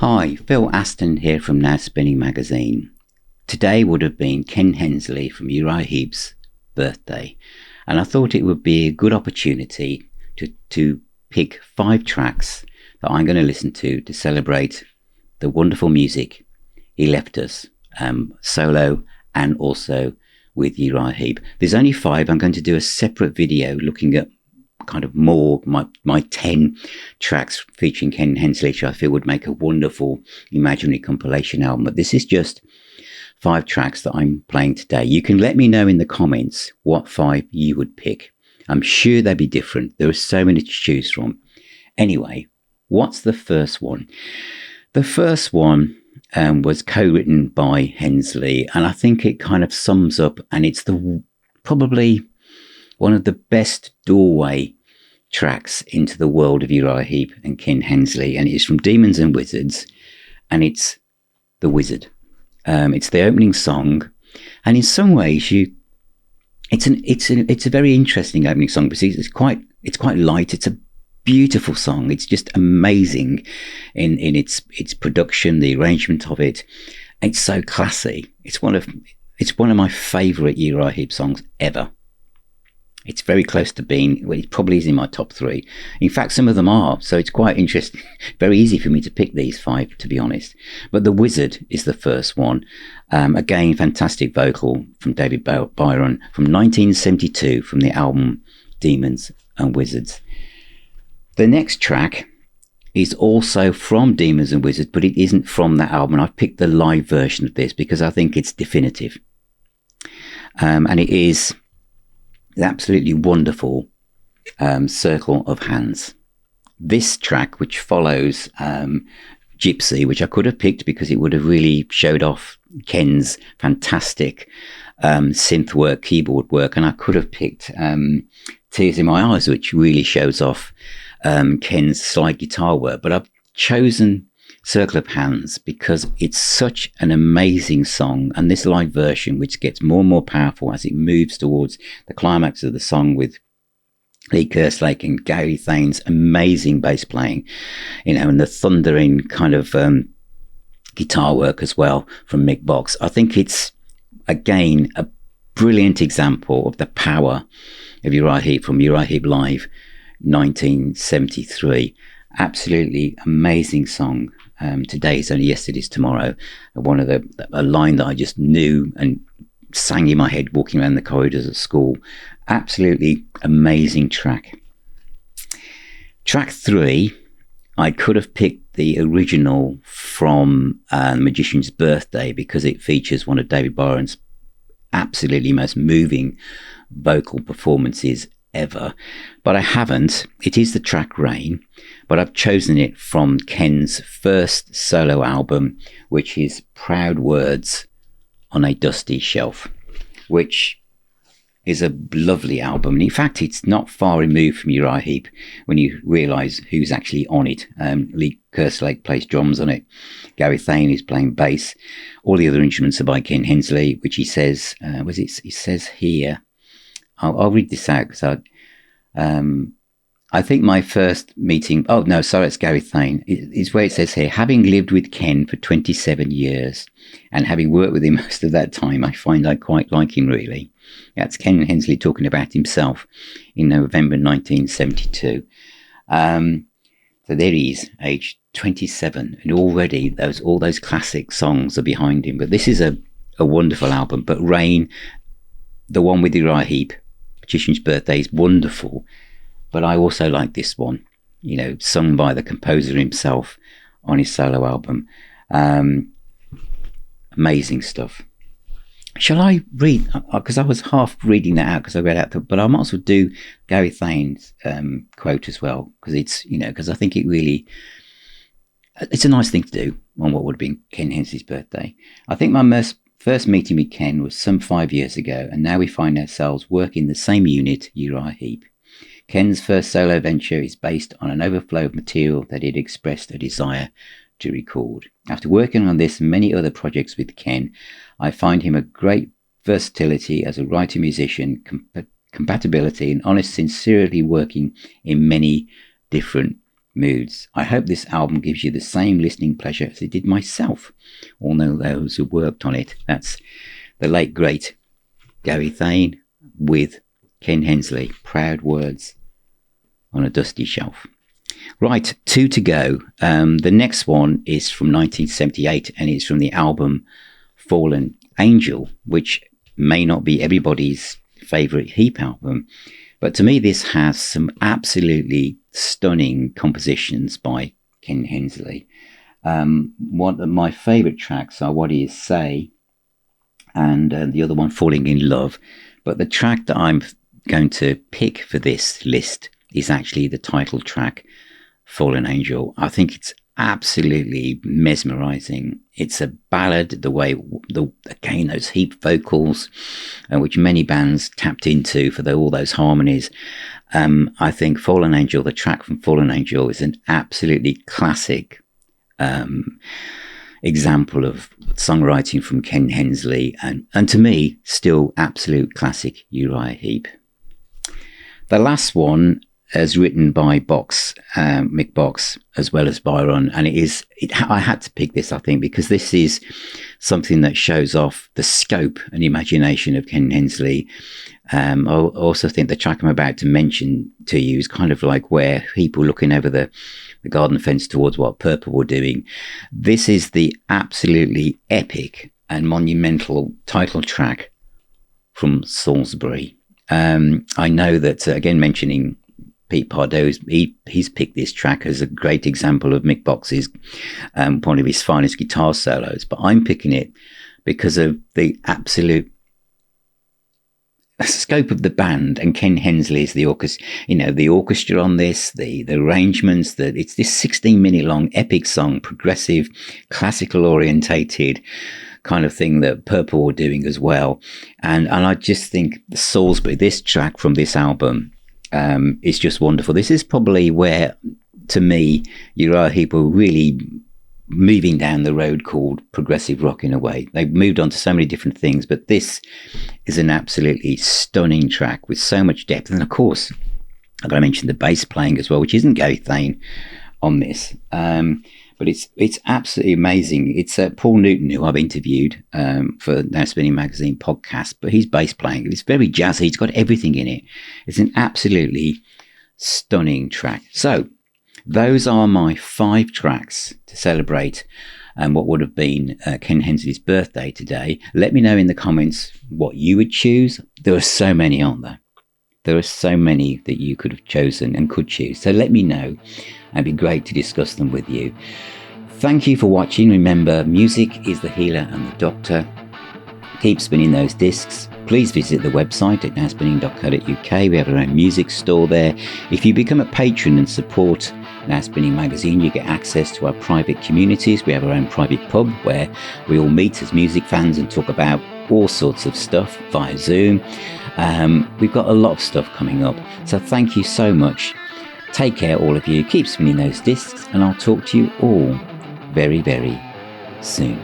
Hi, Phil Aston here from Now Spinning magazine. Today would have been Ken Hensley from Uriah Heep's birthday, and I thought it would be a good opportunity to pick 5 tracks that I'm going to listen to celebrate the wonderful music he left us, solo and also with Uriah Heep. There's only 5. I'm going to do a separate video looking at kind of more my 10 tracks featuring Ken Hensley, which I feel would make a wonderful imaginary compilation album. But this is just 5 tracks that I'm playing today. You can let me know in the comments what 5 you would pick. I'm sure they'd be different. There are so many to choose from. Anyway, what's the first one? The first one was co-written by Hensley, and I think it kind of sums up, and it's probably one of the best doorway tracks into the world of Uriah Heep and Ken Hensley, and it's from Demons and Wizards, and it's The Wizard. It's the opening song, and in some ways, it's a very interesting opening song because it's quite light. It's a beautiful song. It's just amazing in its production, the arrangement of it. It's so classy. It's one of my favourite Uriah Heep songs ever. It's very close to being, well, it probably is in my top 3. In fact, some of them are, so it's quite interesting. Very easy for me to pick these 5, to be honest. But The Wizard is the first one. Again, fantastic vocal from David Byron from 1972 from the album Demons and Wizards. The next track is also from Demons and Wizards, but it isn't from that album. I've picked the live version of this because I think it's definitive. And it is the absolutely wonderful Circle of Hands. This track, which follows Gypsy, which I could have picked because it would have really showed off Ken's fantastic synth work, keyboard work, and I could have picked Tears in My Eyes, which really shows off Ken's slide guitar work, but I've chosen Circle of Hands because it's such an amazing song, and this live version, which gets more and more powerful as it moves towards the climax of the song with Lee Kerslake and Gary Thane's amazing bass playing, and the thundering kind of guitar work as well from Mick Box. I think it's, again, a brilliant example of the power of Uriah Heep from Uriah Heep Live 1973. Absolutely amazing song. Today is only yesterday's tomorrow. One of a line that I just knew and sang in my head walking around the corridors at school. Absolutely amazing track. Track 3, I could have picked the original from Magician's Birthday because it features one of David Byron's absolutely most moving vocal performances ever, but I haven't. It is the track Rain, but I've chosen it from Ken's first solo album, which is Proud Words on a Dusty Shelf, which is a lovely album. And in fact, it's not far removed from Uriah Heep when you realise who's actually on it. Lee Kerslake plays drums on it. Gary Thane is playing bass. All the other instruments are by Ken Hensley, which he says, he says here, I'll read this out because I think my first meeting, oh no, sorry, it's Gary Thane, is where it says here, having lived with Ken for 27 years and having worked with him most of that time, I find I quite like him really. That's Ken Hensley talking about himself in November 1972. So there he is, aged 27, and already all those classic songs are behind him. But this is a wonderful album. But Rain, the one with Uriah Heep, Magician's Birthday, is wonderful, but I also like this one, sung by the composer himself on his solo album. Amazing stuff. Shall I read, because I was half reading that out because I read out, but I might as well do Gary Thane's quote as well, because it's, because I think it's a nice thing to do on what would have been Ken Hensley's birthday. I think my first meeting with Ken was some 5 years ago, and now we find ourselves working the same unit, Uriah Heep. Ken's first solo venture is based on an overflow of material that he'd expressed a desire to record. After working on this and many other projects with Ken, I find him a great versatility as a writer-musician, compatibility and honest sincerity working in many different moods. I hope this album gives you the same listening pleasure as it did myself, all those who worked on it. That's the late, great Gary Thane with Ken Hensley, Proud Words on a Dusty Shelf. Right, 2 to go. The next one is from 1978, and it's from the album Fallen Angel, which may not be everybody's favourite Heep album, but to me this has some absolutely stunning compositions by Ken Hensley. One of my favourite tracks are What Do You Say, and the other one, Falling in Love. But the track that I'm going to pick for this list is actually the title track, Fallen Angel. I think it's absolutely mesmerizing. It's a ballad, the way, again, those Heep vocals, which many bands tapped into for all those harmonies. I think Fallen Angel, the track from Fallen Angel, is an absolutely classic example of songwriting from Ken Hensley, and to me, still absolute classic Uriah Heep. The last one is written by Mick Box, as well as Byron, and I had to pick this, I think, because this is something that shows off the scope and imagination of Ken Hensley. I also think the track I'm about to mention to you is kind of like where people looking over the garden fence towards what Purple were doing. This is the absolutely epic and monumental title track from Salisbury. I know that, again, mentioning Pete Pardo, he's picked this track as a great example of Mick Box's one of his finest guitar solos, but I'm picking it because of the absolute scope of the band, and Ken Hensley is the orchestra. The orchestra on this, the arrangements. That it's this 16-minute long epic song, progressive, classical orientated kind of thing that Purple were doing as well, and I just think Salisbury, this track from this album, is just wonderful. This is probably where, to me, Uriah Heep were really moving down the road called progressive rock in a way. They've moved on to so many different things, but this is an absolutely stunning track with so much depth. And of course, I've got to mention the bass playing as well, which isn't Gary Thane on this. But it's absolutely amazing. It's Paul Newton, who I've interviewed for Now Spinning Magazine podcast, but his bass playing, it's very jazzy. It's got everything in it. It's an absolutely stunning track. So those are my 5 tracks to celebrate what would have been Ken Hensley's birthday today. Let me know in the comments what you would choose. There are so many, aren't there? There are so many that you could have chosen and could choose. So let me know. It'd be great to discuss them with you. Thank you for watching. Remember, music is the healer and the doctor. Keep spinning those discs. Please visit the website at nowspinning.co.uk. We have our own music store there. If you become a patron and support Now Spinning Magazine, you get access to our private communities. We have our own private pub where we all meet as music fans and talk about all sorts of stuff via Zoom. We've got a lot of stuff coming up. So thank you so much. Take care, all of you. Keep spinning those discs, and I'll talk to you all very, very soon.